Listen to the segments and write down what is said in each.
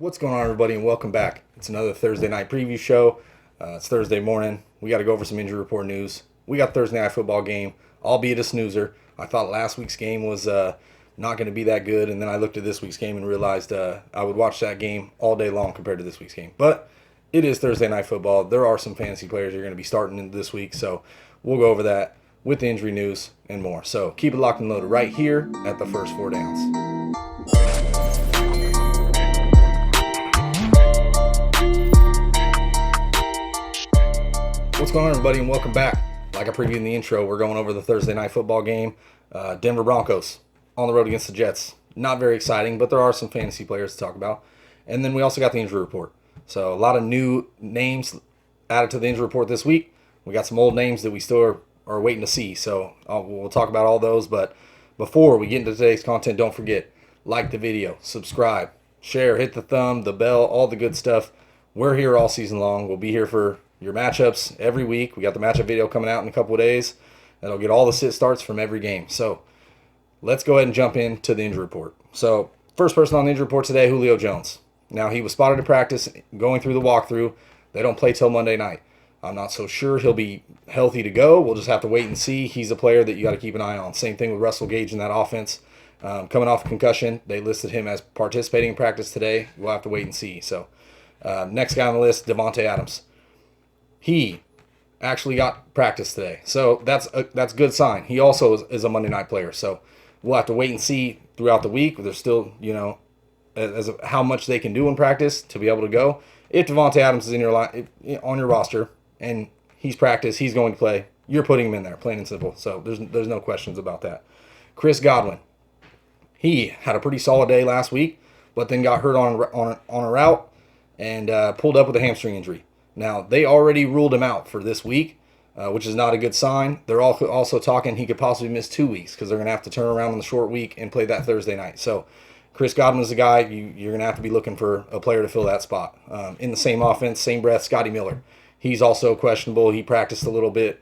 What's going on, everybody, and welcome back. It's another Thursday night preview show. It's Thursday morning. We got to go over some injury report news. We got Thursday night football game, albeit a snoozer. I thought last week's game was not going to be that good, and then I looked at this week's game and realized I would watch that game all day long compared to this week's game. But it is Thursday night football. There are some fantasy players you're going to be starting this week, so we'll go over that with the injury news and more. So keep it locked and loaded right here at the first four downs. What's going on, everybody, and welcome back. Like I previewed in the intro, we're going over the Thursday night football game. Denver Broncos on the road against the Jets. Not very exciting, but there are some fantasy players to talk about. And then we also got the injury report. So a lot of new names added to the injury report this week. We got some old names that we still are waiting to see. So we'll talk about all those. But before we get into today's content, don't forget, like the video, subscribe, share, hit the thumb, the bell, all the good stuff. We're here all season long. We'll be here for your matchups every week. We got the matchup video coming out in a couple of days. That'll get all the sit starts from every game. So let's go ahead and jump into the injury report. So first person on the injury report today, Julio Jones. Now, he was spotted in practice going through the walkthrough. They don't play till Monday night. I'm not so sure he'll be healthy to go. We'll just have to wait and see. He's a player that you got to keep an eye on. Same thing with Russell Gage in that offense. Coming off a concussion, they listed him as participating in practice today. We'll have to wait and see. So next guy on the list, Devonte Adams. He actually got practice today, so that's a good sign. He also is a Monday night player, so we'll have to wait and see throughout the week. There's still, how much they can do in practice to be able to go. If Devonte Adams is in your on your roster and he's practiced, he's going to play. You're putting him in there, plain and simple. So there's no questions about that. Chris Godwin, he had a pretty solid day last week, but then got hurt on a route and pulled up with a hamstring injury. Now, they already ruled him out for this week, which is not a good sign. They're also talking he could possibly miss 2 weeks because they're going to have to turn around on the short week and play that Thursday night. So Chris Godwin is a guy you're going to have to be looking for a player to fill that spot. In the same offense, same breath, Scotty Miller. He's also questionable. He practiced a little bit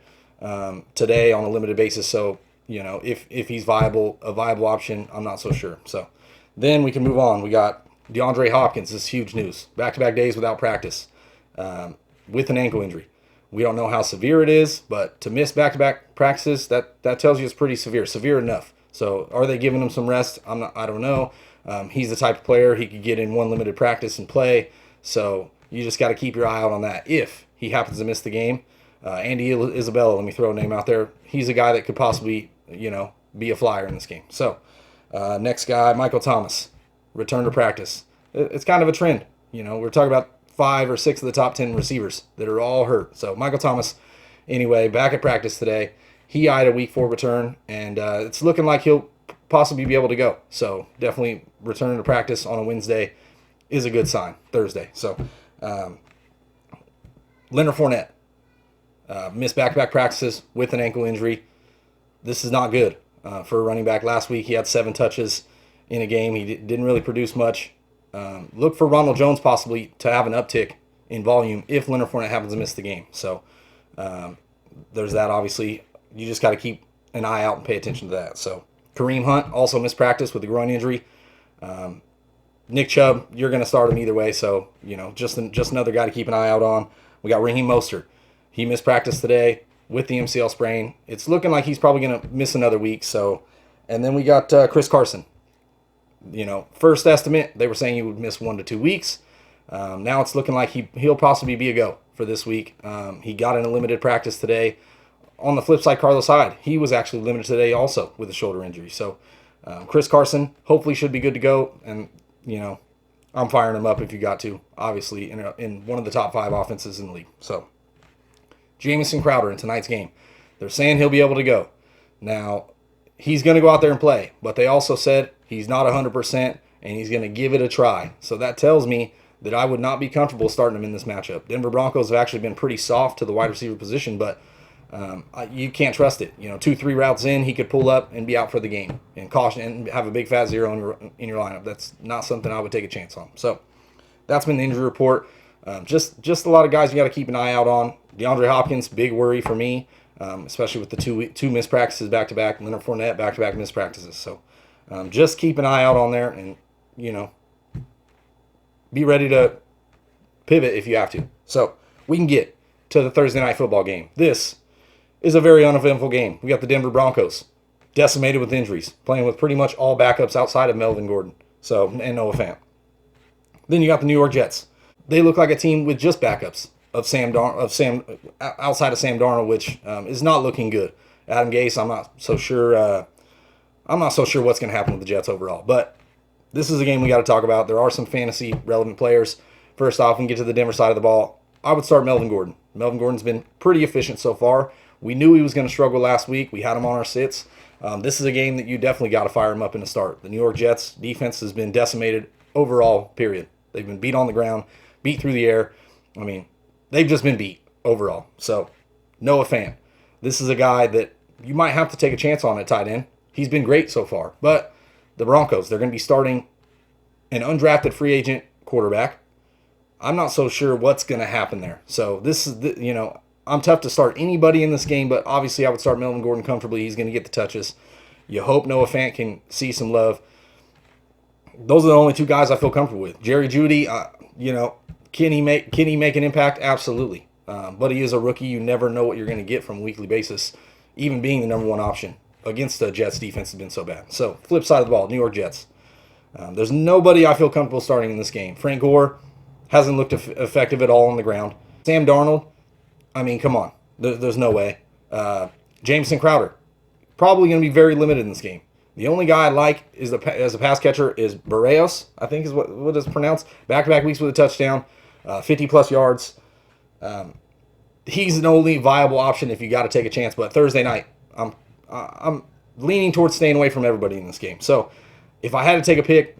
today on a limited basis. So, if he's a viable option, I'm not so sure. So then we can move on. We got Deandre Hopkins. This is huge news. Back-to-back days without practice. With an ankle injury. We don't know how severe it is, but to miss back-to-back practices, that tells you it's pretty severe enough. So are they giving him some rest? I don't know. He's the type of player he could get in one limited practice and play. So you just got to keep your eye out on that. If he happens to miss the game, Andy Isabella, let me throw a name out there. He's a guy that could possibly, be a flyer in this game. So next guy, Michael Thomas, return to practice. It's kind of a trend. We're talking about 5 or 6 of the top 10 receivers that are all hurt. So Michael Thomas, anyway, back at practice today. He eyed a week 4 return, and it's looking like he'll possibly be able to go. So definitely returning to practice on a Wednesday is a good sign. Thursday. So Leonard Fournette missed back-to-back practices with an ankle injury. This is not good for a running back. Last week he had 7 touches in a game. He didn't really produce much. Look for Ronald Jones possibly to have an uptick in volume if Leonard Fournette happens to miss the game. So there's that. Obviously, you just got to keep an eye out and pay attention to that. So Kareem Hunt also missed practice with a groin injury. Nick Chubb, you're going to start him either way. So just another guy to keep an eye out on. We got Raheem Mostert. He missed practice today with the MCL sprain. It's looking like he's probably going to miss another week. So, and then we got Chris Carson. First estimate, they were saying he would miss 1 to 2 weeks. Now it's looking like he'll possibly be a go for this week. He got in a limited practice today. On the flip side, Carlos Hyde, he was actually limited today also with a shoulder injury. So Chris Carson hopefully should be good to go. And, I'm firing him up if you got to, obviously, in one of the top 5 offenses in the league. So Jameson Crowder in tonight's game. They're saying he'll be able to go. Now, he's going to go out there and play, but they also said he's not 100% and he's going to give it a try. So that tells me that I would not be comfortable starting him in this matchup. Denver Broncos have actually been pretty soft to the wide receiver position, but you can't trust it. 2-3 routes in, he could pull up and be out for the game and caution and have a big fat 0 in your lineup. That's not something I would take a chance on. So that's been the injury report. Just a lot of guys you got to keep an eye out on. Deandre Hopkins, big worry for me. Especially with the two missed practices back-to-back, Leonard Fournette back-to-back missed practices. So just keep an eye out on there and, be ready to pivot if you have to. So we can get to the Thursday night football game. This is a very uneventful game. We got the Denver Broncos, decimated with injuries, playing with pretty much all backups outside of Melvin Gordon, and Noah Fant. Then you got the New York Jets. They look like a team with just backups outside of Sam Darnold, which is not looking good. Adam Gase, I'm not so sure. I'm not so sure what's going to happen with the Jets overall. But this is a game we got to talk about. There are some fantasy relevant players. First off, we can get to the Denver side of the ball. I would start Melvin Gordon. Melvin Gordon's been pretty efficient so far. We knew he was going to struggle last week. We had him on our sits. This is a game that you definitely got to fire him up in the start. The New York Jets defense has been decimated overall, period. They've been beat on the ground, beat through the air. I mean, they've just been beat overall. So, Noah Fant. This is a guy that you might have to take a chance on at tight end. He's been great so far. But the Broncos, they're going to be starting an undrafted free agent quarterback. I'm not so sure what's going to happen there. So, this is, I'm tough to start anybody in this game, but obviously I would start Melvin Gordon comfortably. He's going to get the touches. You hope Noah Fant can see some love. Those are the only two guys I feel comfortable with. Jerry Jeudy, can he make an impact? Absolutely. But he is a rookie. You never know what you're going to get from a weekly basis, even being the number one option against the Jets defense has been so bad. So, flip side of the ball, New York Jets. There's nobody I feel comfortable starting in this game. Frank Gore hasn't looked effective at all on the ground. Sam Darnold, I mean, come on. There's no way. Jameson Crowder, probably going to be very limited in this game. The only guy I like as a pass catcher is Barrios, I think is what is pronounced. Back-to-back weeks with a touchdown, 50-plus yards. He's an only viable option if you got to take a chance. But Thursday night, I'm leaning towards staying away from everybody in this game. So if I had to take a pick,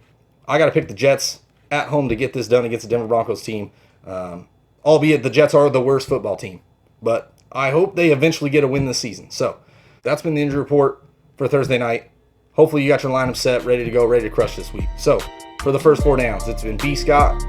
I got to pick the Jets at home to get this done against the Denver Broncos team. Albeit the Jets are the worst football team. But I hope they eventually get a win this season. So that's been the injury report for Thursday night. Hopefully you got your lineup set, ready to go, ready to crush this week. So for the first four downs, it's been B. Scott,